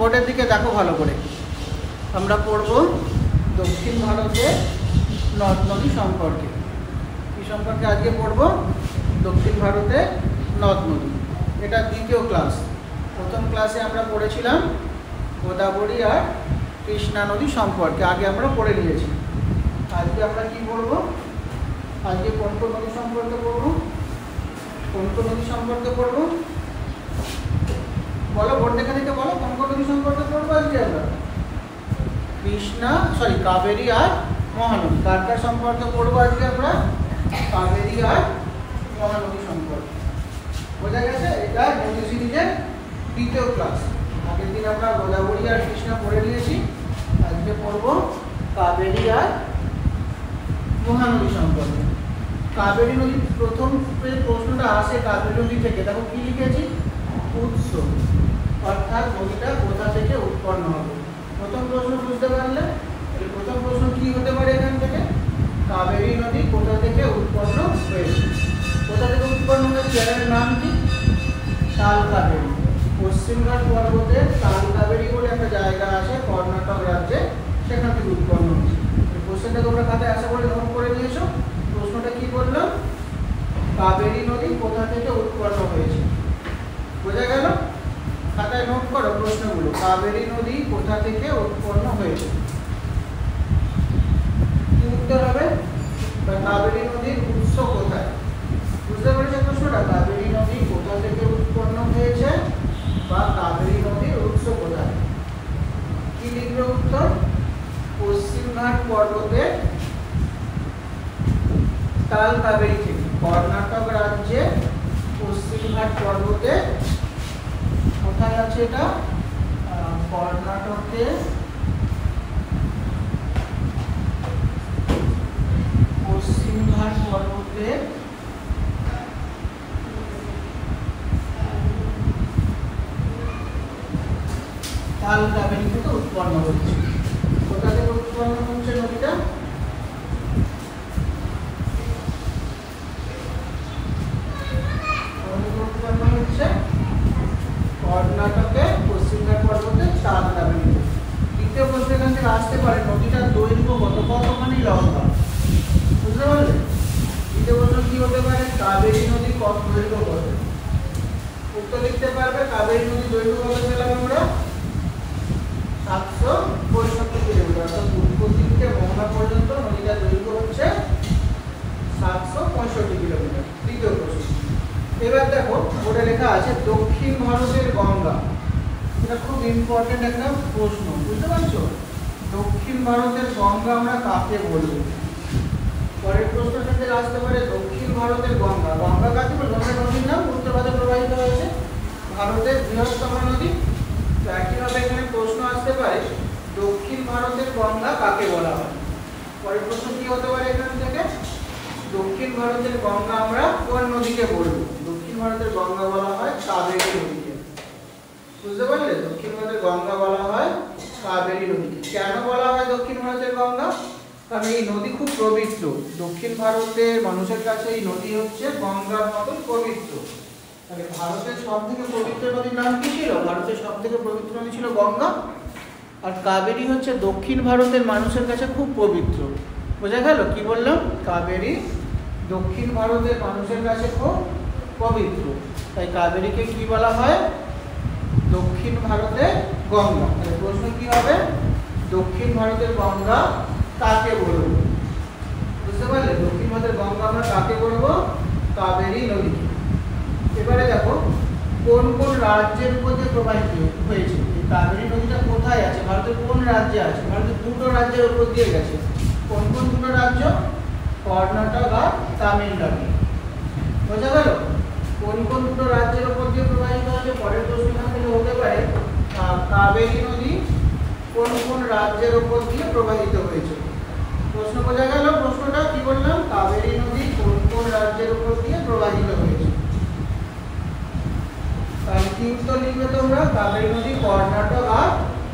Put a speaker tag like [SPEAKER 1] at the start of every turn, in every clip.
[SPEAKER 1] বোর্ডের দিকে দেখো ভালো করে। আমরা পড়ব দক্ষিণ ভারতে নদ নদী সম্পর্কে। কী সম্পর্কে আজকে পড়ব? দক্ষিণ ভারতে নদ নদী। এটা দ্বিতীয় ক্লাস। প্রথম ক্লাসে আমরা পড়েছিলাম গোদাবরী আর কৃষ্ণা নদী সম্পর্কে, আগে আমরা পড়ে নিয়েছি। আজকে আমরা কি পড়ব? আজকে কোন কোন নদী সম্পর্কে পড়ব? কোন কোন নদী সম্পর্কে পড়ব? বলো, বোর্ড দেখা থেকে বলো, কোন কোন নদী সম্পর্কে পড়বো আজকে আমরা? কাবেরী আর মহানদী। কার কার সম্পর্কে পড়বো আজকে আমরা? কাবেরী আর মহানদী সম্পর্কে। বোঝা গেছে? এটা নদী সিরিজের দ্বিতীয় ক্লাস। আগের দিন আমরা গোদাবরী আর কৃষ্ণা পড়ে নিয়েছি। আজকে পড়বো কাবেরী আর মহানদী সম্পর্কে। কাবেরী নদী প্রথম প্রশ্নটা আসে কাবেরী নদী থেকে। দেখো কি লিখেছি? উৎস, অর্থাৎ নদীটা কোথা থেকে উৎপন্ন হবে। প্রথম প্রশ্ন বুঝতে পারলে? প্রথম প্রশ্ন কি হতে পারে এখান থেকে? কাবেরী নদী কোথা থেকে উৎপন্ন হয়েছে? কোথা থেকে উৎপন্ন হয়েছে? জায়গাটার নাম কি? তাল কাবেরী। পশ্চিমঘাট পর্বতের তাল কাবেরী বলে একটা জায়গা আছে কর্ণাটক রাজ্যে, সেখান থেকে উৎপন্ন হয়েছে। কোশ্চেনটা তোমরা খাতায় আশা করে নোট করে নিয়েছো। প্রশ্নটা কি বললাম? কাবেরী নদী কোথা থেকে উৎপন্ন হয়েছে। বোঝা গেল? খাতায় নোট করো প্রশ্নগুলো। কাবেরী নদী কোথা থেকে উৎপন্ন হয়েছে? কি উত্তর হবে? কাবেরী নদীর উৎস কোথায়? বুঝতে পেরেছো প্রশ্নটা? কাবেরী নদী কোথা থেকে উৎপন্ন হয়েছে বা কাবেরী নদীর উৎস কোথায়? কি লিখবে উত্তর? পশ্চিমঘাট পর্বতের তাল কাবেরী থেকে। কর্ণাটক রাজ্যে পশ্চিমঘাট পর্বতে কোথায় আছে এটা? কর্ণাটকে পশ্চিমঘাট পর্বতে তাল কাবেরী থেকে উৎপন্ন হচ্ছে। কোথা থেকে উৎপন্ন হচ্ছে নদীটা? উৎপন্ন হচ্ছে কর্ণাটকে পশ্চিমঘাট পর্বতে তাল কাবেরী। দ্বিতীয় প্রশ্ন এখান থেকে আসতে পারে, নদীটার দৈর্ঘ্য কতখানি লম্বা? বুঝতে পারলে? দ্বিতীয় প্রশ্ন কি হতে পারে? কাবেরী নদী কত দৈর্ঘ্য কত? উত্তর লিখতে পারবে। কাবেরী নদী দৈর্ঘ্য কত পেলাম আমরা? 765 কিলোমিটার। অর্থাৎ উৎপত্তি থেকে মোহনা পর্যন্ত নদীটার দৈর্ঘ্য হচ্ছে 765 কিলোমিটার। দ্বিতীয় প্রশ্ন। এবার দেখো বোর্ডে লেখা আছে দক্ষিণ ভারতের গঙ্গা। এটা খুব ইম্পর্টেন্ট একটা প্রশ্ন, বুঝতে পারছো? দক্ষিণ ভারতের গঙ্গা আমরা কাকে বলবো? পরের প্রশ্নটা থেকে আসতে পারে দক্ষিণ ভারতের গঙ্গা। গঙ্গা কাকে বলবো? গঙ্গা নদীর নাম, উত্তর ভারতে প্রবাহিত হয়েছে, ভারতের বৃহত্তম নদী। একইভাবে এখানে প্রশ্ন আসতে পারে দক্ষিণ ভারতের গঙ্গা কাকে বলা হয়। পরের প্রশ্ন কি হতে পারে এখান থেকে? দক্ষিণ ভারতের গঙ্গা আমরা কোন নদীকে বলবো? দক্ষিণ ভারতের গঙ্গা বলা হয় কাবেরী নদীকে। বুঝতে পারলে? দক্ষিণ ভারতের গঙ্গা বলা হয় কাবেরী নদীকে। কেন বলা হয় দক্ষিণ ভারতের গঙ্গা? কারণ এই নদী খুব পবিত্র। দক্ষিণ ভারতের মানুষের কাছে এই নদী হচ্ছে গঙ্গার মতন পবিত্র। তাহলে ভারতের সব থেকে পবিত্র নদীর নাম কি ছিল? ভারতের সব থেকে পবিত্র নদী ছিল গঙ্গা। আর কাবেরী হচ্ছে দক্ষিণ ভারতের মানুষের কাছে খুব পবিত্র। বোঝা গেল কি বললাম? কাবেরী দক্ষিণ ভারতের মানুষের কাছে খুব পবিত্র, তাই কাবেরীকে কি বলা হয়? দক্ষিণ ভারতের গঙ্গা। তাহলে প্রশ্ন কি হবে? দক্ষিণ ভারতের গঙ্গা কাকে বলবো? বুঝতে পারলে? দক্ষিণ ভারতের গঙ্গা আমরা কাকে বলবো? কাবেরী নদীকে। এবারে দেখো কোন কোন রাজ্যের উপর দিয়ে প্রবাহিত হয়েছে। এই কাবেরী নদীটা কোথায় আছে? ভারতের কোন রাজ্যে আছে? ভারতের দুটো রাজ্যের উপর দিয়ে গেছে। কোন কোন দুটো রাজ্য? কর্ণাটক আর তামিলনাড়ু। বোঝা গেল? কোন কোন দুটো রাজ্যের উপর দিয়ে প্রবাহিত হয়েছে? পরের প্রশ্ন এখান থেকে হতে পারে কাবেরী নদী কোন কোন রাজ্যের উপর দিয়ে প্রবাহিত হয়েছে। প্রশ্ন বোঝা গেল? প্রশ্নটা কি বললাম? কাবেরী নদী কোন কোন রাজ্যের উপর দিয়ে প্রবাহিত হয়েছে। তাহলে কি উত্তর লিখবে তোমরা? কাবেরী নদী কর্ণাটক আর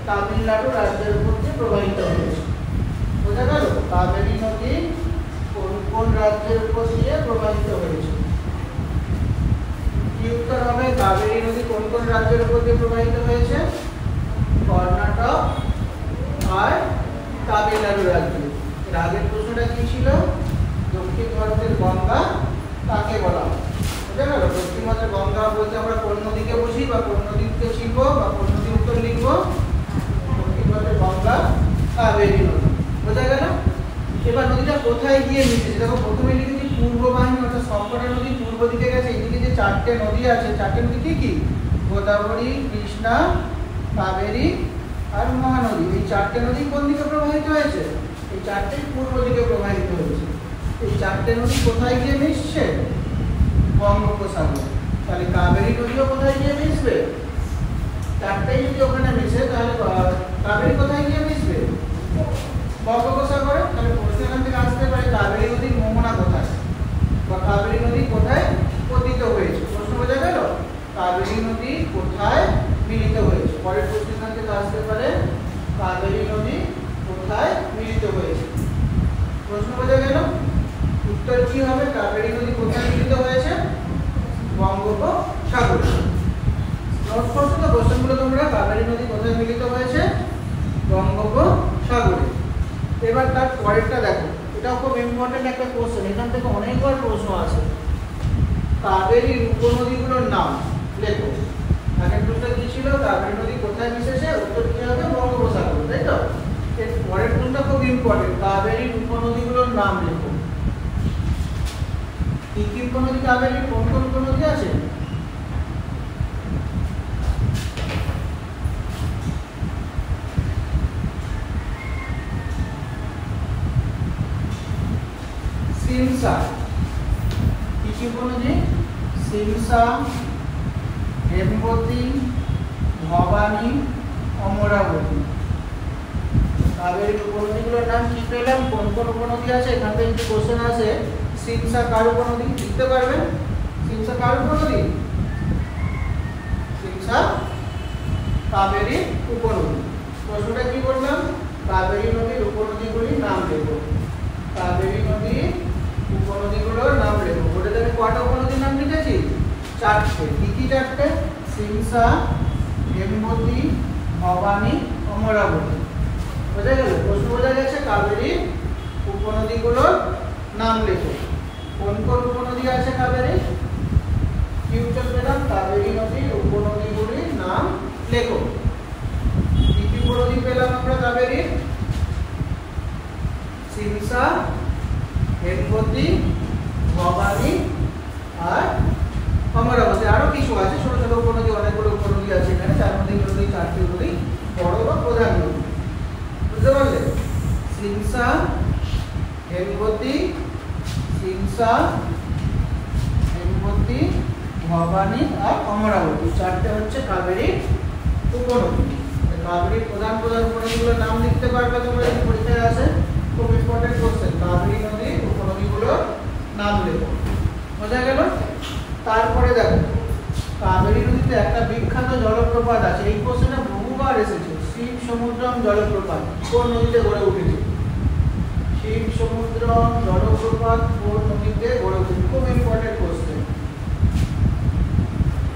[SPEAKER 1] তামিলনাড়ু রাজ্যের উপর দিয়ে প্রবাহিত হয়েছে। বোঝা গেল? কাবেরী নদী কোন কোন রাজ্যের উপর দিয়ে প্রবাহিত হয়েছে। কি উত্তর হবে? কাবেরী নদী কোন কোন রাজ্যের উপর দিয়ে প্রবাহিত হয়েছে? কাবেরী নদী। বোঝা গেল? এবার নদীটা কোথায় গিয়ে মিশেছে দেখো, প্রথমে লিখেছি পূর্ববাহিনী, অর্থাৎ সবকটা নদী পূর্ব দিকে গেছে। এইদিকে যে চারটে নদী আছে, চারটে নদী কি কি? গোদাবরী, কৃষ্ণা, কাবেরী আর মহানদী। এই চারটে নদী কোন দিকে প্রবাহিত হয়েছে? এই চারটেই পূর্ব দিকে প্রবাহিত হয়েছে। এই চারটে নদী কোথায় গিয়ে মিশছে? বঙ্গোপসাগর। তাহলে কাবেরী নদীও কোথায় গিয়ে মিশবে? চারটাই যদি ওখানে মিশে তাহলে কাবেরী কোথায় গিয়ে মিশবে? বঙ্গোপসাগরে। তাহলে প্রশ্ন এখান থেকে আসতে পারে কাবেরী নদীর মোহনা কোথায়, বা কাবেরী নদী কোথায় পতিত হয়েছে। প্রশ্ন বোঝা গেল? কাবেরী নদী কোথায় মিলিত হয়েছে। পরের প্রশ্ন এখান থেকে আসতে পারে কাবেরী নদী কোথায় মিলিত হয়েছে। প্রশ্ন বোঝা গেল? উত্তর কি হবে? কাবেরী নদী কোথায় মিলিত হয়েছে? বঙ্গোপসাগরে। নোট করছো তো কোশ্চেনগুলো তোমরা? কাবেরী নদী কোথায় মিলিত হয়েছে? বঙ্গোপসাগরে। এবার তার পরেরটা দেখো, এটাও খুব ইম্পর্টেন্ট একটা কোশ্চেন, এখান থেকে অনেকবার প্রশ্ন আছে। কাবেরীর উপনদীগুলোর নাম লেখো। আগের প্রশ্ন কি ছিল? কাবেরী নদী কোথায় মিশেছে? উত্তর কি হবে? বঙ্গোপসাগর, তাই তো? এর পরের প্রশ্নটা খুব ইম্পর্টেন্ট, কাবেরীর উপনদীগুলোর নাম লেখো। কি কি উপনদী কাবেরীর? কোন কোন উপনদী আছে? সিমসা। কি কি উপনদী? সিমসা, হেমবতী, ভবানী, অমরাবতী। কাবেরীর উপনদীগুলোর নাম কি পেলাম? কোন কোন উপনদী আছে? এখান থেকে যদি কোশ্চেন আসে সিমসা কার উপনদী লিখতে পারবেন? সিমসা কার উপনদী? সিমসা কাবেরীর উপনদী। প্রশ্নটা কি বললাম? কাবেরী নদীর উপনদীগুলির নাম লেখো। কাবেরী নদীর উপনদীগুলোর নাম লেখো। ওটা আমি কয়টা উপনদীর নাম লিখেছি? চারটে। কি কি চারটে? সিমসা, হেমবতী, ভবানী, অমরাবতী। বোঝা গেল? প্রশ্ন বোঝা গেছে? কাবেরীর উপনদীগুলোর নাম লেখো। কোন কোন উপনদী আছে কাবেরীর? কি উত্তর পেলাম? কাবেরী নদীর উপনদীগুলির নাম লেখো। কি কি উপনদী পেলাম আমরা কাবেরীর? সিমসা, হেমবতী, ভবানী আর অমরাবতী। আরো কিছু আছে ছোট ছোট উপনদী, অনেকগুলো উপনদী আছে এখানে, তার মধ্যে নদী চারটি নদী বড় বা প্রধান নদী। বুঝতে পারলে? সিমসা, হেমবতী, সিমসা, হেমবতী, ভবানী আর অমরাবতী, চারটে হচ্ছে কাবেরীর উপনদী। কাবেরীর প্রধান প্রধান উপনদীগুলোর নাম লিখতে পারবে তোমরা যদি পরীক্ষায় আসে। খুব ইম্পর্টেন্ট কোশ্চেন, কাবেরী নদীর উপনদীগুলোর নাম লেখো। বোঝা গেল? তারপরে দেখো, কাবেরী নদীতে একটা বিখ্যাত জলপ্রপাত আছে। এই কোশ্চেনে বহুবার এসেছে। শিব সমুদ্রম জলপ্রপাত কোন নদীতে গড়ে উঠেছে? শিব সমুদ্রম জলপ্রপাত কোন নদীতে গড়ে উঠেছে? খুব ইম্পর্টেন্ট কোশ্চেন।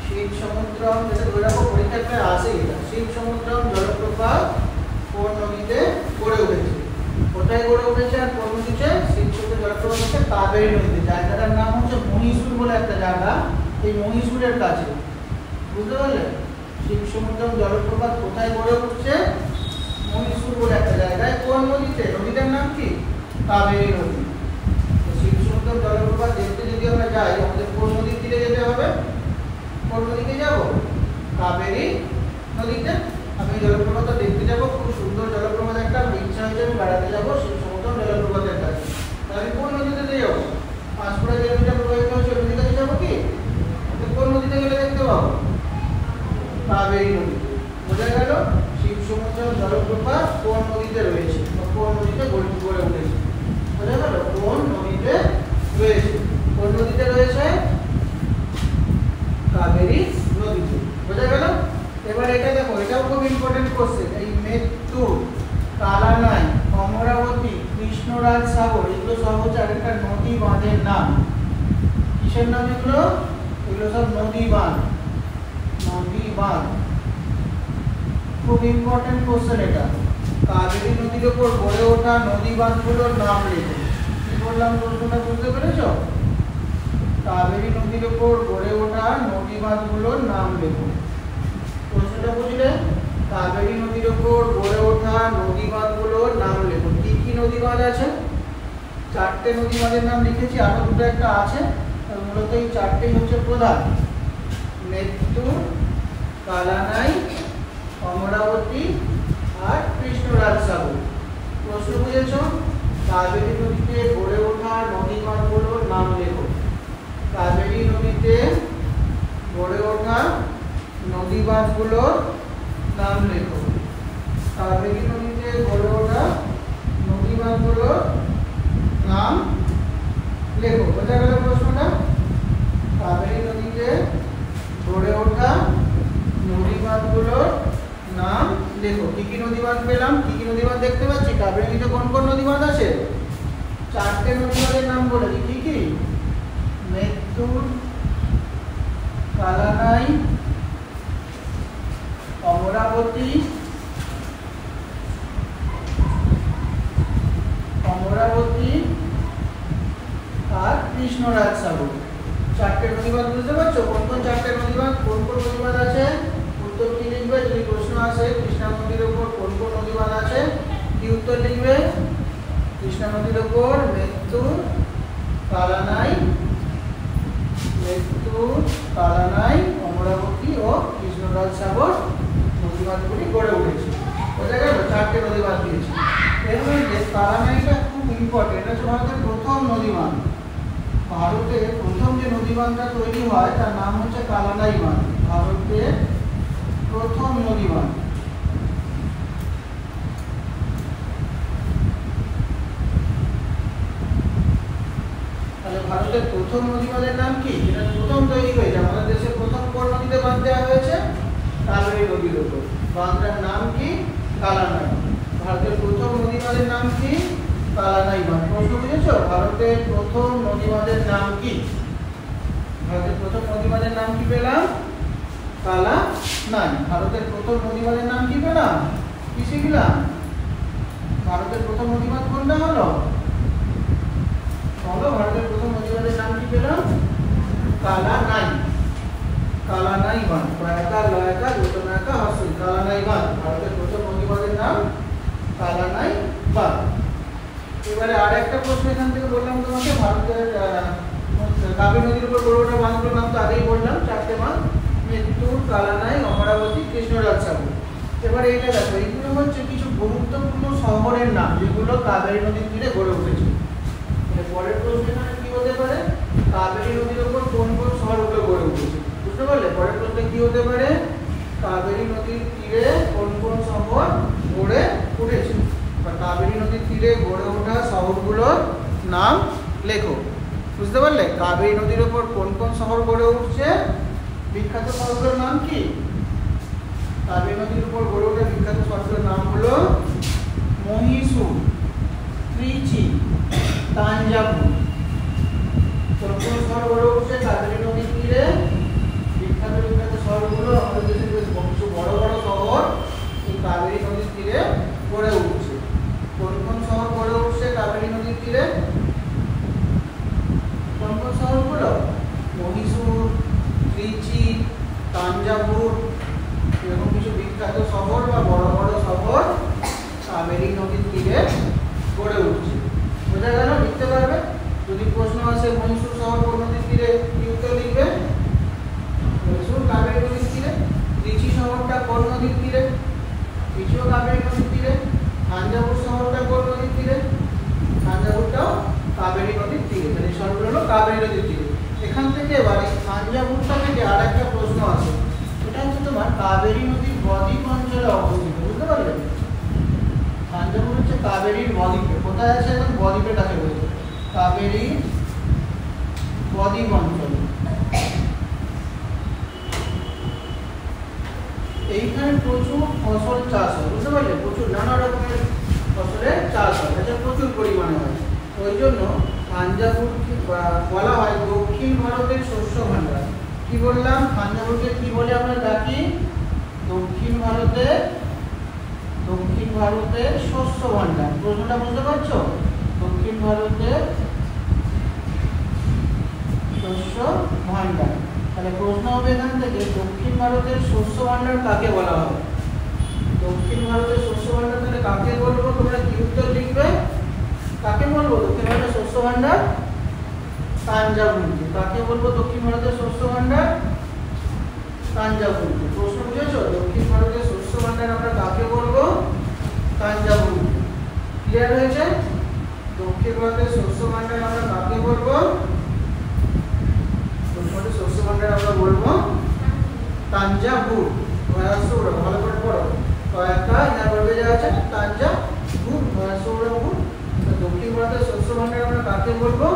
[SPEAKER 1] শিব সমুদ্রম, যেটা ধরে রাখো পরীক্ষায় আসে এটা। শিব সমুদ্রম জলপ্রপাত কোন নদীতে গড়ে উঠেছে? কোথায় গড়ে উঠেছে আর কোন নদীতে? শিব সমুদ্র জলপ্রপাত হচ্ছে কাবেরী নদীতে। জায়গাটার নাম হচ্ছে মহীশূর বলে একটা জায়গা, এই মহীশূরের কাছে। বুঝতে পারলে? শিব সমুদ্রম জলপ্রপাত কোথায় গড়ে উঠছে? মহীশূর বলে একটা জায়গায়। কোন নদীতে? নদীটার নাম কি? কাবেরী নদী। শিব সমুদ্রম জলপ্রপাত দেখতে যদি আমরা যাই, আমাদের কোন নদীর তীরে যেতে হবে? কোন নদীতে যাব? কাবেরী নদীতে। আমি জলপ্রপাতটা দেখতে যাব, খুব সুন্দর জলপ্রপাত একটা। ইচ্ছা হয়েছে আমি বেড়াতে যাবো শিব সমুদ্রম জলপ্রপাতের কাছে। তাহলে কোন নদীতে যাবো? পাঁশকুড়া যে নদীটা প্রবাহিত হচ্ছে ওই নদীতে যাবো কি? কোন নদীতে গেলে দেখতে পাবো? কাবেরী নদী। বোঝা গেল? শিব সমুদ্রম জলপ্রপাত কোন নদীতে রয়েছে বা কোন নদীতে গড়ে উঠেছে। বোঝা গেল? কোন নদীতে রয়েছে। কোন নদীতে রয়েছে? কাবেরী নদীতে। বোঝা গেল? এবার এটা দেখো, এটাও খুব ইম্পর্টেন্ট কোশ্চেন। এই মেত্তুর, কালানাই, অমরাবতী, কৃষ্ণরাজ সাগর, এগুলো সব হচ্ছে আরেকটা নদী বাঁধের নাম। কিসের নাম এগুলো? এগুলো সব নদী বাঁধ। নদী বাঁধ খুব ইম্পর্টেন্ট কোশ্চেন এটা। কাবেরী নদীর উপর গড়ে ওঠা নদী বাঁধগুলোর নাম লেখো। কি বললাম প্রশ্নটা বুঝতে পেরেছো? কাবেরী নদীর উপর গড়ে ওঠা নদী বাঁধগুলোর নাম লেখো। প্রশ্নটা বুঝলে? কাবেরী নদীর উপর গড়ে ওঠা নদী বাঁধগুলোর চারটে নদী বাঁধের নাম লিখেছি, আরো দুটো একটা আছে, মূলত এই চারটেই হচ্ছে প্রধান: মেত্তুর, কালানাই, অমরাবতী আর কৃষ্ণরাজ সাগর। প্রশ্ন বুঝেছ? কাবেরী নদীতে গড়ে ওঠা নদী বাঁধগুলোর নাম লেখো। কাবেরী নদীতে গড়ে ওঠা নদী বাঁধগুলোর নাম লেখো। কাবেরী নদীতে গড়ে ওঠা নদী বাঁধগুলোর নাম লেখো। বোঝা গেল প্রশ্নটা? কাবেরী নদীতে গড়ে ওঠা নদী বাঁধগুলোর নাম লেখো। কি কি নদী বাঁধ পেলাম? কি কি নদী বাঁধ দেখতে পাচ্ছি? কাবেরী নদীতে কোন কোন নদী বাঁধ আছে? চারটে নদী বাঁধের নাম বলেছি। কি কি? মেত্তুর, কালানাই, অমরাবতী আর কৃষ্ণরাজ সাগর। চারটে নদীবাঁধ বুঝতে পারছো? কোন কোন চারটে নদীবাঁধ, কোন কোন নদীবাঁধ আছে? উত্তর কি লিখবে যদি প্রশ্ন আসে? কৃষ্ণা নদীর উপর কোন কোন নদীবাঁধ আছে? কি উত্তর লিখবে? কৃষ্ণা নদীর উপর মেত্তুর, কালানাই, অমরাবতী ও কৃষ্ণরাজ সাগর নদীবাঁধগুলি গড়ে উঠেছে। বোঝা গেল? চারটে নদীবাঁধ দিয়েছি। এর মধ্যে কালানাইটা খুব ইম্পর্টেন্ট। এটা হচ্ছে ভারতের প্রথম নদীবাঁধ। ভারতে প্রথম যে নদীবাঁধটা তৈরি হয় তার নাম হচ্ছে কালানাই বাঁধ। ভারতের প্রথম নদীবাঁধ। তাহলে ভারতের প্রথম নদীবাঁধের নাম কি? যেটা প্রথম তৈরি হয়েছে, আমাদের দেশে প্রথম কোন নদীতে বাঁধ দেওয়া হয়েছে? কাবেরী নদীর উপর। বাঁধটার নাম কি? কালানাই। ভারতের প্রথম নদীবাঁধের নাম কি? কালানাই বাঁধ। প্রশ্ন বুঝেছো? ভারতের প্রথম নদীবাঁধের নাম কি? ভারতের প্রথম নদীবাঁধের নাম কি পেলাম? কালানাই। ভারতের প্রথম নদীবাঁধের নাম কি পেলাম? কি শিখলাম? ভারতের প্রথম নদীবাঁধ কোনটা হলো? বলো, ভারতের প্রথম নদীবাঁধের নাম কি পেলাম? কালানাই। কালানাই বাঁধ। কয়াকার, লয়াকার, লোটনাকার, হর্ষই। কালানাই বাঁধ। ভারতের প্রথম নদীবাঁধের নাম কালানাই বাঁধ। এবারে আর একটা প্রশ্ন এখান থেকে বললাম তোমাকে, ভারতের কাবেরী নদীর উপর গড়ে ওঠা বাঁধগুলোর নাম তো আগেই বললাম, চারটে বাঁধ: মেত্তুর, কালানাই, অমরাবতী, কৃষ্ণরাজ সাগর। এবারে এটা দেখো, এইগুলো হচ্ছে কিছু গুরুত্বপূর্ণ শহরের নাম যেগুলো কাবেরী নদীর তীরে গড়ে উঠেছে। পরের প্রশ্ন এখানে কি হতে পারে? কাবেরী নদীর উপর কোন কোন শহরগুলো গড়ে উঠেছে? বুঝতে পারলে? পরের প্রশ্ন কি হতে পারে? কাবেরী নদীর তীরে কোন কোন শহর গড়ে উঠেছে, বা কাবেরী নদীর তীরে গড়ে ওঠা শহরগুলোর নাম লেখো। বুঝতে পারলে? কাবেরী নদীর উপর কোন কোন শহর গড়ে উঠছে, বিখ্যাত শহরগুলোর নাম কি? কাবেরী নদীর উপর গড়ে ওঠা বিখ্যাত শহরগুলোর নাম হলো মহীশূর, ত্রিচি, তাঞ্জাভুর। কোন কোন শহর গড়ে উঠছে কাবেরী নদীর তীরে? বিখ্যাত বিখ্যাত শহরগুলো, আমাদের দেশের কিছু বড় বড় শহর এই কাবেরী নদীর তীরে গড়ে উঠছে। কোন কোন শহর গড়ে উঠছে কাবেরী নদীর তীরে? কোন কোন শহরগুলো? মহীশূর, ত্রিচি, তাঞ্জাভুর, এরকম কিছু বিখ্যাত শহর বা বড় বড় শহর কাবেরী নদীর তীরে গড়ে উঠছে। বোঝা গেল? লিখতে পারবে? যদি প্রশ্ন আসে মহীশূর শহর কোন নদীর তীরে, কি উত্তর লিখবে? মহীশূর কাবেরী নদীর তীরে। ত্রিচি শহরটা কোন নদীর তীরে? ত্রিচিও কাবেরী নদীর তীরে। তাঞ্জাভুর শহরটা কোন নদীর তীরে? তাঞ্জাভুরটাও কাবেরী নদীর তীরে। মানে এই শহরগুলো হলো কাবেরী নদীর তীরে। এখান থেকে এবার এই তাঞ্জাভুরটা থেকে আর একটা প্রশ্ন আছে, এটা হচ্ছে তোমার কাবেরী নদীর বদ্বীপ অঞ্চলে অবস্থিত। বুঝতে পারলে? তাঞ্জাভুর হচ্ছে কাবেরীর বদ্বীপে। কোথায় আছে? এখন বদ্বীপের কাছে রয়েছে, কাবেরী বদ্বীপ অঞ্চল। এইখানে প্রচুর ফসল চাষ হয়। বুঝতে পারলে? প্রচুর নানা রকমের ফসলের চাষ হয়, এটা প্রচুর পরিমাণে হয়। ওই জন্য তাঞ্জাভুরকে বলা হয় দক্ষিণ ভারতের শস্য ভাণ্ডার। কি বললাম? তাঞ্জাভুরকে কি বলে আমরা ডাকি? দক্ষিণ ভারতের শস্য ভাণ্ডার। প্রশ্নটা বুঝতে পারছো? দক্ষিণ ভারতের শস্য ভাণ্ডার। তাহলে প্রশ্ন হবে এখান থেকে, দক্ষিণ ভারতের শস্য ভাণ্ডার কাকে বলা হয়? দক্ষিণ ভারতের শস্য ভাণ্ডার তাহলে কাকে বলবো? তোমরা কি উত্তর লিখবে? কাকে বলবো দক্ষিণ ভারতের শস্য তাঞ্জাভুরকে। কাকে বলবো দক্ষিণ ভারতের শস্য ভান্ডার? তাঞ্জাভুরকে। প্রশ্ন বুঝেছো? দক্ষিণ ভারতের শস্য ভান্ডার আমরা কাকে বলবো? তাঞ্জাভুরকে। ক্লিয়ার হয়েছে? দক্ষিণ ভারতের শস্য ভান্ডার আমরা কাকে বলবো? দক্ষিণ ভারতের শস্য ভান্ডার আমরা বলবো তাঞ্জাভুর। ভালো করে পড়ো। কয়েকটা না বলবে যা আছে তাঞ্জাভুর, ভয়াসুরপুর। দক্ষিণ ভারতের শস্য ভান্ডার আমরা কাকে বলবো?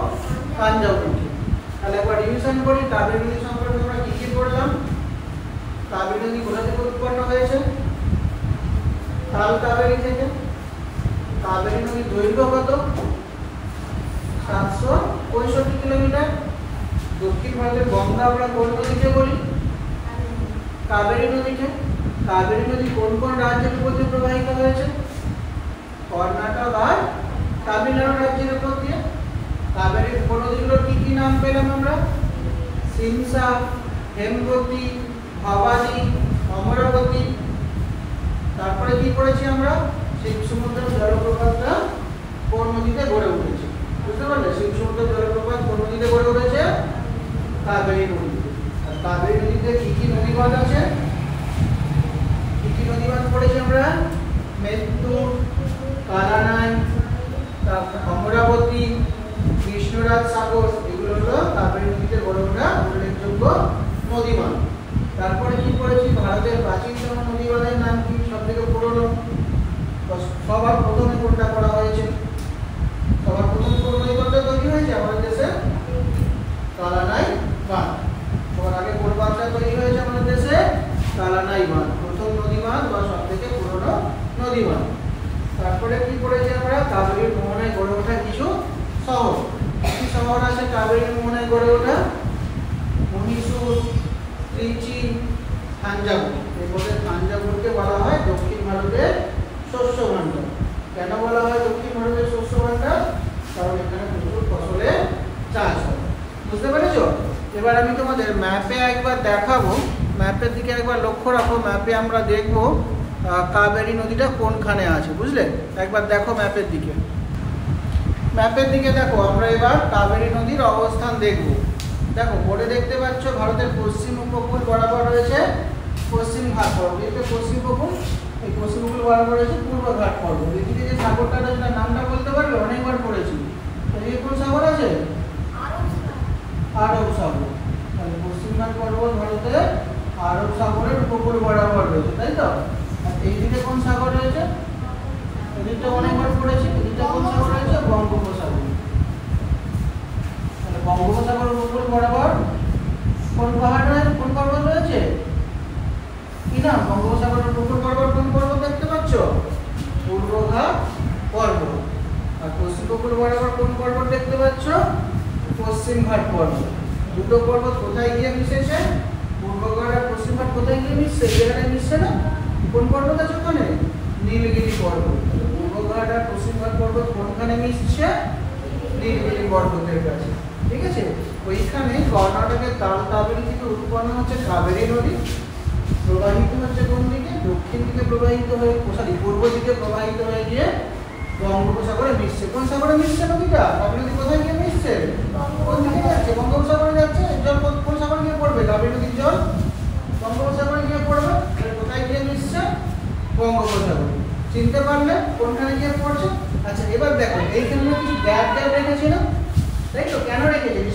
[SPEAKER 1] তাঞ্জাভুরকে। তাহলে একবার রিভিশন করি। কাবেরী নদী সম্পর্কে আমরা কি কি পড়লাম? কাবেরী নদী কোথা থেকে উৎপন্ন হয়েছে? তাল কাবেরী থেকে। কাবেরী নদীর দৈর্ঘ্য কত? 765 কিলোমিটার। দক্ষিণ ভারতের গঙ্গা আমরা কোন নদীকে বলি? কাবেরী নদীকে। কাবেরী নদী কোন কোন রাজ্যের উপর দিয়ে প্রবাহিত হয়েছে? কর্ণাটক আর তামিলনাড়ু রাজ্যের উপর দিয়ে। কাবেরী উপনদীগুলোর কি কি নাম পেলাম আমরা? সিমসা, হেমবতী, ভবানী, অমরাবতী। তারপরে কি করেছি আমরা? শিব সমুদ্র জলপ্রপাতটা কোন নদীতে গড়ে উঠেছে? বুঝতে পারলে? শিব সমুদ্র জলপ্রপাত কোন নদীতে গড়ে উঠেছে? কাবেরী নদীতে। আর কাবেরী নদীতে কি কি নদীবাঁধ আছে? কি কি নদীবাঁধ পড়েছি আমরা? মেত্তুর, কালানাই, তারপর অমরাবতী, কৃষ্ণরাজ সাগর, এগুলো হলো কাবেরী নদীতে গড়ে ওঠা উল্লেখযোগ্য নদীবাঁধ। তারপরে কি করেছি? ভারতের প্রাচীনতম নদীবাঁধের নাম কি? সব থেকে পুরনো? সবার প্রথমে কোনটা করা হয়েছে? সবার প্রথমে কোন নদীবাঁধটা তৈরি হয়েছে আমাদের দেশে? কালানাই বাঁধ। সবার আগে কোন বাঁধটা তৈরি হয়েছে আমাদের দেশে? কালানাই বাঁধ। প্রথম নদীবাঁধ বা সব থেকে পুরনো নদীবাঁধ। তারপরে কি করেছি আমরা? কাবেরীর মোহনায় গড়ে ওঠা কিছু শহর। কি শহর আছে কাবেরীর মোহনায় গড়ে ওঠা? মহীশূর, ত্রিচি, থাঞ্জাভুর। এরপরে থাঞ্জাভুরকে বলা হয় দক্ষিণ ভারতের শস্য ভান্ডার। কেন বলা হয় দক্ষিণ ভারতের শস্য ভান্ডার? কারণ এখানে প্রচুর ফসলের চাষ হয়। বুঝতে পেরেছো? এবার আমি তোমাদের ম্যাপে একবার দেখাবো। ম্যাপের দিকে একবার লক্ষ্য রাখো। ম্যাপে আমরা দেখবো কাবেরী নদীটা কোনখানে আছে। বুঝলে? একবার দেখো ম্যাপের দিকে। ম্যাপের দিকে দেখো। আমরা এবার কাবেরী নদীর অবস্থান দেখব। দেখো বোর্ডে দেখতে পাচ্ছ ভারতের পশ্চিম উপকূল বরাবর রয়েছে পশ্চিম ঘাট পর্বত। এটা পশ্চিম উপকূল। এই পশ্চিম উপকূল বরাবর রয়েছে পূর্ব ঘাট পর্বত। এদিকে যে সাগরটা রয়েছে তার নামটা বলতে পারবে? অনেকবার পড়েছি। এই কোন সাগর আছে? আরব সাগর। তাহলে পশ্চিম ঘাট পর্বত ভারতের আরব সাগরের উপকূল বরাবর রয়েছে, তাই তো? আর এইদিকে কোন সাগর রয়েছে? এদিকটা অনেকবার পড়েছি। এদিকটা কোন সাগর রয়েছে? বঙ্গোপসাগর। তাহলে বঙ্গোপসাগর উপকূল বরাবর কোন পাহাড় রয়েছে? কোন পর্বত রয়েছে? কি নাম? বঙ্গোপসাগরের উপকূল বরাবর কোন পর্বত দেখতে পাচ্ছ? পূর্বঘাট পর্বত। আর পশ্চিম উপকূল বরাবর কোন পর্বত দেখতে পাচ্ছ? পশ্চিম ঘাট পর্বত। দুটো পর্বত কোথায় গিয়ে মিশেছে? পূর্বঘাট আর পশ্চিম ঘাট কোথায় গিয়ে মিশছে? এই জায়গাটায় মিশছে না? কোন পর্বত আছে ওখানে? নীলগিরি পর্বত। পূর্বঘাট আর পশ্চিম ঘাট পর্বত কোনখানে মিশছে? নীলগিরি পর্বতের কাছে। ঠিক আছে? ওইখানে কর্ণাটকের তাল কাবেরী থেকে উৎপন্ন হচ্ছে কাবেরী নদী। প্রবাহিত হচ্ছে কোন দিকে? দক্ষিণ দিকে প্রবাহিত হয়ে পূর্ব দিকে প্রবাহিত হয়ে গিয়ে বঙ্গোপসাগরে মিশছে। কোন সাগরে মিশছে নদীটা? কাবেরী নদী কোথায় গিয়ে মিশছে? কোন দিকে যাচ্ছে? বঙ্গোপসাগরে যাচ্ছে। জল কোন সাগরে গিয়ে পড়বে? কাবেরী নদীর জল বঙ্গোপসাগরে গিয়ে পড়বে। কোথায় গিয়ে মিশছে? বঙ্গোপসাগরে। চিনতে পারলে কোনখানে গিয়ে পড়ছে? আচ্ছা এবার দেখো এইখানে কিছু গ্যাপ রেখেছি না, তাই তো? কেন রেখেছি?